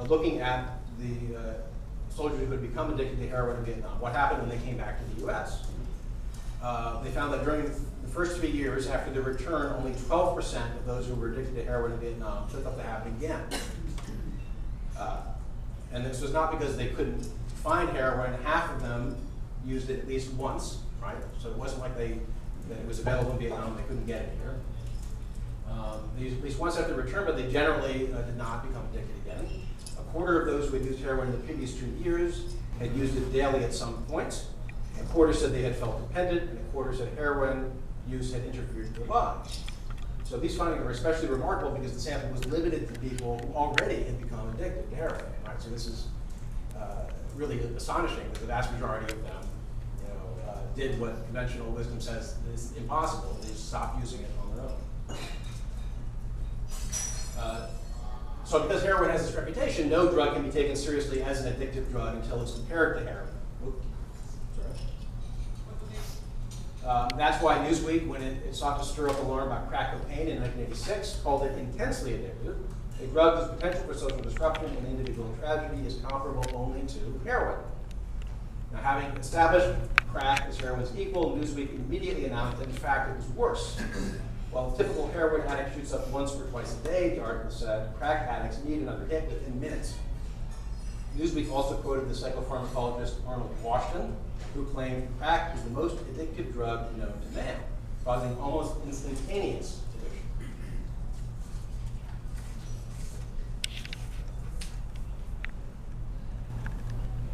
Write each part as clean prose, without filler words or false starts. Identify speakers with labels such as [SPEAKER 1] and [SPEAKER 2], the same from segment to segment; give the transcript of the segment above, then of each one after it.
[SPEAKER 1] looking at the soldiers who had become addicted to heroin in Vietnam. What happened when they came back to the US? They found that during the first 3 years after their return, only 12% of those who were addicted to heroin in Vietnam took up the habit again. And this was not because they couldn't find heroin. Half of them used it at least once, right? So it wasn't like that it was available in Vietnam, they couldn't get it here. They used it at least once after return, but they generally did not become addicted again. A quarter of those who had used heroin in the previous 2 years had used it daily at some point. A quarter said they had felt dependent, and a quarter said heroin use had interfered with their lives. So these findings are especially remarkable because the sample was limited to people who already had become addicted to heroin. Right? So this is really astonishing that the vast majority of them did what conventional wisdom says is impossible. They just stopped using it on their own. So because heroin has this reputation, no drug can be taken seriously as an addictive drug until it's compared to heroin. That's why Newsweek, when it sought to stir up alarm about crack cocaine in 1986, called it intensely addictive, a drug whose potential for social disruption and individual tragedy is comparable only to heroin. Now, having established crack as heroin's equal, Newsweek immediately announced that in fact it was worse. While the typical heroin addict shoots up once or twice a day, the article said, crack addicts need another hit within minutes. Newsweek also quoted the psychopharmacologist Arnold Washington, who claimed crack is the most addictive drug known to man, causing almost instantaneous addiction.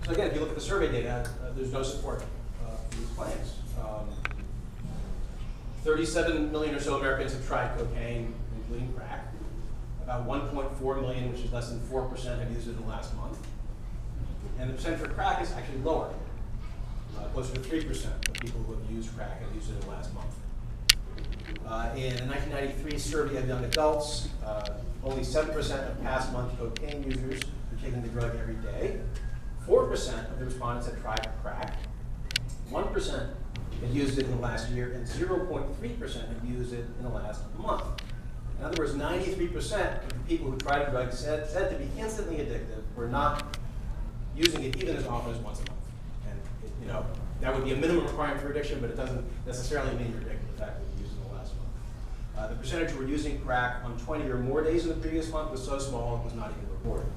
[SPEAKER 1] So again, if you look at the survey data, there's no support for these claims. 37 million or so Americans have tried cocaine, including crack. About 1.4 million, which is less than 4%, have used it in the last month. And the percent for crack is actually lower. Closer to 3% of people who have used crack have used it in the last month. In a 1993 survey of young adults, only 7% of past month cocaine users were taking the drug every day. 4% of the respondents had tried crack. 1% had used it in the last year, and 0.3% had used it in the last month. In other words, 93% of the people who tried the drug said to be instantly addictive were not using it even as often as once a month. And that would be a minimum requirement for addiction, but it doesn't necessarily mean you're addicted to the fact that you used it in the last month. The percentage who were using crack on 20 or more days in the previous month was so small it was not even reported.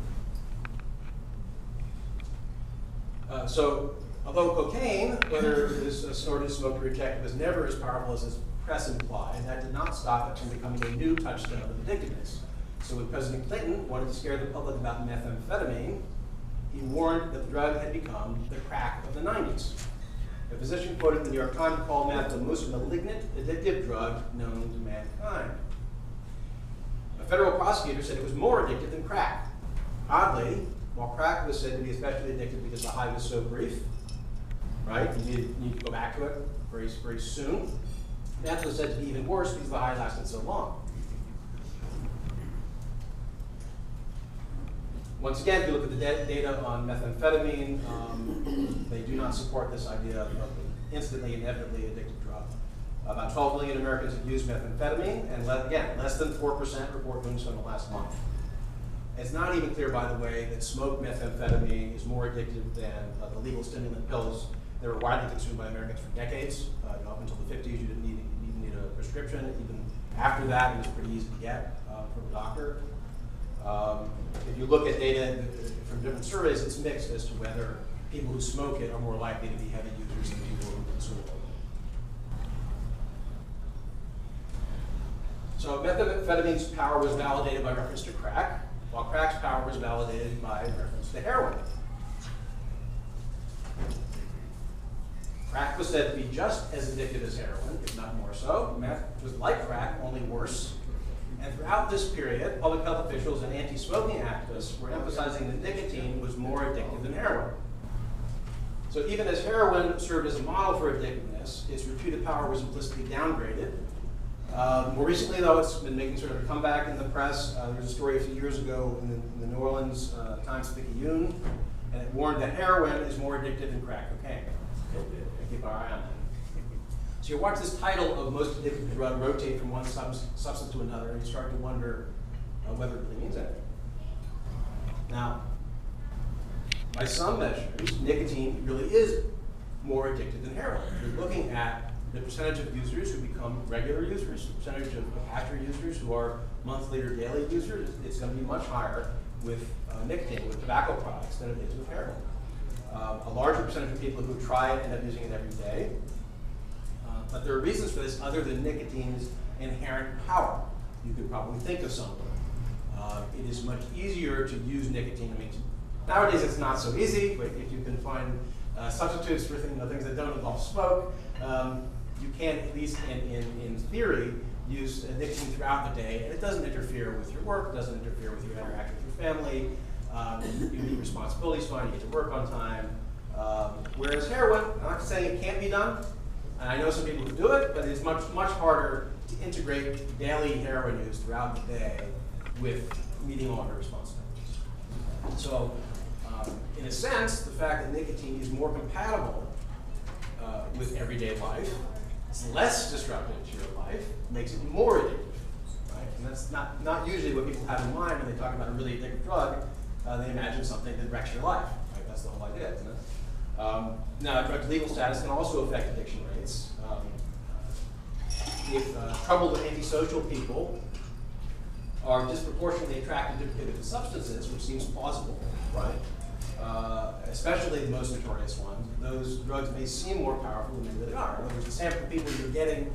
[SPEAKER 1] So, although cocaine, whether it is snorted, smoked, or injected, was never as powerful as its press implied, that did not stop it from becoming a new touchstone of addictiveness. So when President Clinton wanted to scare the public about methamphetamine, he warned that the drug had become the crack of the 90s. A physician quoted in the New York Times called meth the most malignant addictive drug known to mankind. A federal prosecutor said it was more addictive than crack. Oddly, while crack was said to be especially addictive because the high was so brief, right? You need to go back to it very, very soon. Meth was said to be even worse because the high lasted so long. Once again, if you look at the data on methamphetamine, they do not support this idea of an instantly, inevitably addictive drug. About 12 million Americans have used methamphetamine, and again, less than 4% report doing so in the last month. It's not even clear, by the way, that smoked methamphetamine is more addictive than the legal stimulant pills that were widely consumed by Americans for decades. Up until the 50s, you didn't even need a prescription. Even after that, it was pretty easy to get from a doctor. If you look at data from different surveys, it's mixed as to whether people who smoke it are more likely to be heavy users than people who consume it. So methamphetamine's power was validated by reference to crack, while crack's power was validated by reference to heroin. Crack was said to be just as addictive as heroin, if not more so. Meth was like crack, only worse. And throughout this period, public health officials and anti-smoking activists were emphasizing that nicotine was more addictive than heroin. So even as heroin served as a model for addictiveness, its reputed power was implicitly downgraded. More recently, though, it's been making sort of a comeback in the press. There was a story a few years ago in the New Orleans Times-Picayune, and it warned that heroin is more addictive than crack cocaine. Keep our eye on that. So you watch this title of most addictive drug rotate from one substance to another, and you start to wonder whether it really means anything. Now, by some measures, nicotine really is more addictive than heroin. If you're looking at the percentage of users who become regular users, the percentage of after users who are monthly or daily users, it's going to be much higher with nicotine, with tobacco products, than it is with heroin. A larger percentage of people who try it end up using it every day. But there are reasons for this other than nicotine's inherent power. You could probably think of something. It is much easier to use nicotine. I mean, nowadays it's not so easy, but if you can find substitutes for things that don't involve smoke, you can, at least in theory, use nicotine throughout the day, and it doesn't interfere with your work, it doesn't interfere with your interaction with your family. You meet responsibilities fine, you get to work on time. Whereas heroin, I'm not saying it can't be done, and I know some people who do it, but it's much, much harder to integrate daily heroin use throughout the day with meeting all your responsibilities. So, in a sense, the fact that nicotine is more compatible with everyday life, it's less disruptive to your life, makes it more addictive, right? And that's not usually what people have in mind when they talk about a really addictive drug. They imagine something that wrecks your life, right? That's the whole idea, isn't it? Now, drug's legal status can also affect addiction rates. If troubled or antisocial people are disproportionately attracted to addictive substances, which seems plausible, right? Especially the most notorious ones, those drugs may seem more powerful than they really are. In other words, the sample of people you're getting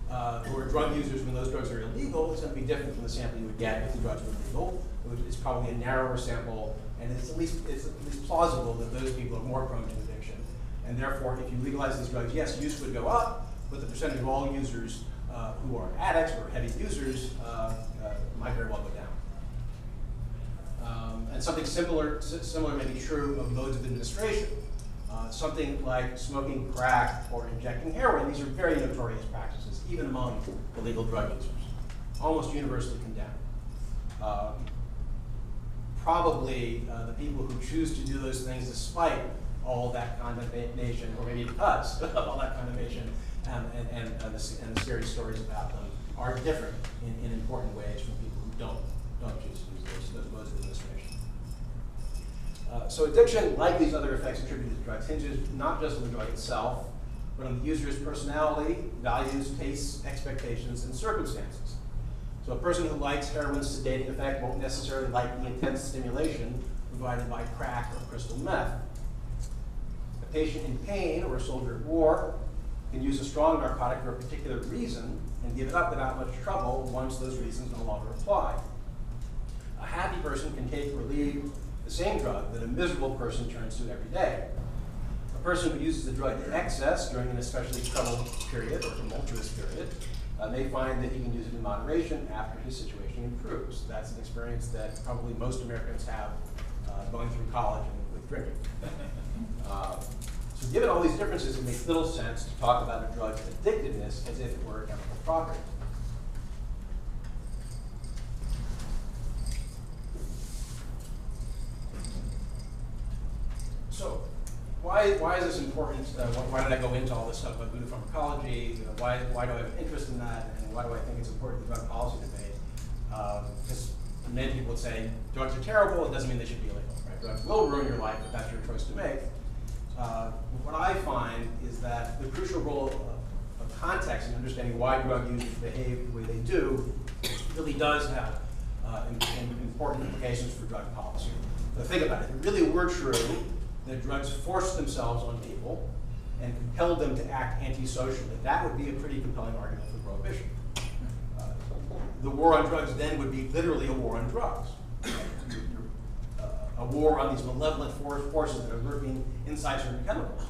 [SPEAKER 1] who are drug users when those drugs are illegal is going to be different from the sample you would get if the drugs were legal. It's probably a narrower sample, and it's at least plausible that those people are more prone to addiction. And therefore, if you legalize these drugs, yes, use would go up, but the percentage of all users who are addicts or heavy users might very well go down. And something similar may be true of modes of administration. Something like smoking crack or injecting heroin, these are very notorious practices, even among illegal drug users, almost universally condemned. Probably the people who choose to do those things despite all that condemnation, or maybe because of all that condemnation and the scary stories about them, are different in important ways from people who don't choose to use those modes of administration. So addiction, like these other effects attributed to drugs, hinges not just on the drug itself, but on the user's personality, values, tastes, expectations, and circumstances. So a person who likes heroin's sedating effect won't necessarily like the intense stimulation provided by crack or crystal meth. A patient in pain or a soldier at war can use a strong narcotic for a particular reason and give it up without much trouble once those reasons no longer apply. A happy person can take or leave the same drug that a miserable person turns to every day. A person who uses the drug in excess during an especially troubled period or tumultuous period may find that he can use it in moderation after his situation improves. That's an experience that probably most Americans have going through college and with drinking. So given all these differences, it makes little sense to talk about a drug's addictiveness as if it were a chemical property. So, why is this important? Why did I go into all this stuff about pharmacology? Why do I have an interest in that? And why do I think it's important to drug policy debate? Because many people would say drugs are terrible. It doesn't mean they should be illegal. Right? Drugs will ruin your life, but that's your choice to make. What I find is that the crucial role of context in understanding why drug users behave the way they do really does have important implications for drug policy. But think about it. If it really were true that drugs forced themselves on people and compelled them to act antisocially, that would be a pretty compelling argument for prohibition. The war on drugs then would be literally a war on drugs. A war on these malevolent forces that are lurking inside certain chemicals.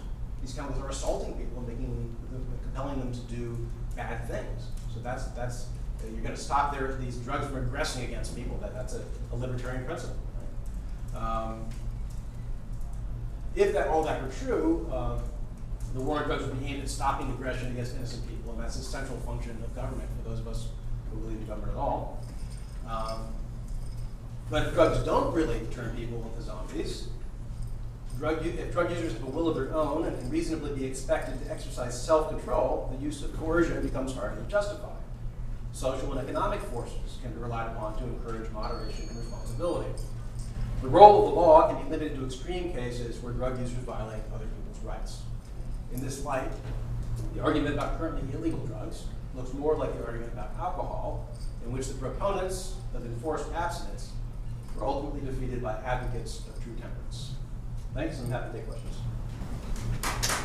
[SPEAKER 1] These chemicals are assaulting people and compelling them to do bad things. So that's you're going to stop these drugs from aggressing against people. That's a libertarian principle. Right? If all that were true, the war on drugs would be aimed at stopping aggression against innocent people, and that's a central function of government for those of us who believe in government at all. But if drugs don't really turn people into zombies, if drug users have a will of their own and can reasonably be expected to exercise self-control, the use of coercion becomes harder to justify. Social and economic forces can be relied upon to encourage moderation and responsibility. The role of the law can be limited to extreme cases where drug users violate other people's rights. In this light, the argument about currently illegal drugs looks more like the argument about alcohol, in which the proponents of enforced abstinence were ultimately defeated by advocates of true temperance. Thanks, and I'm happy to take questions.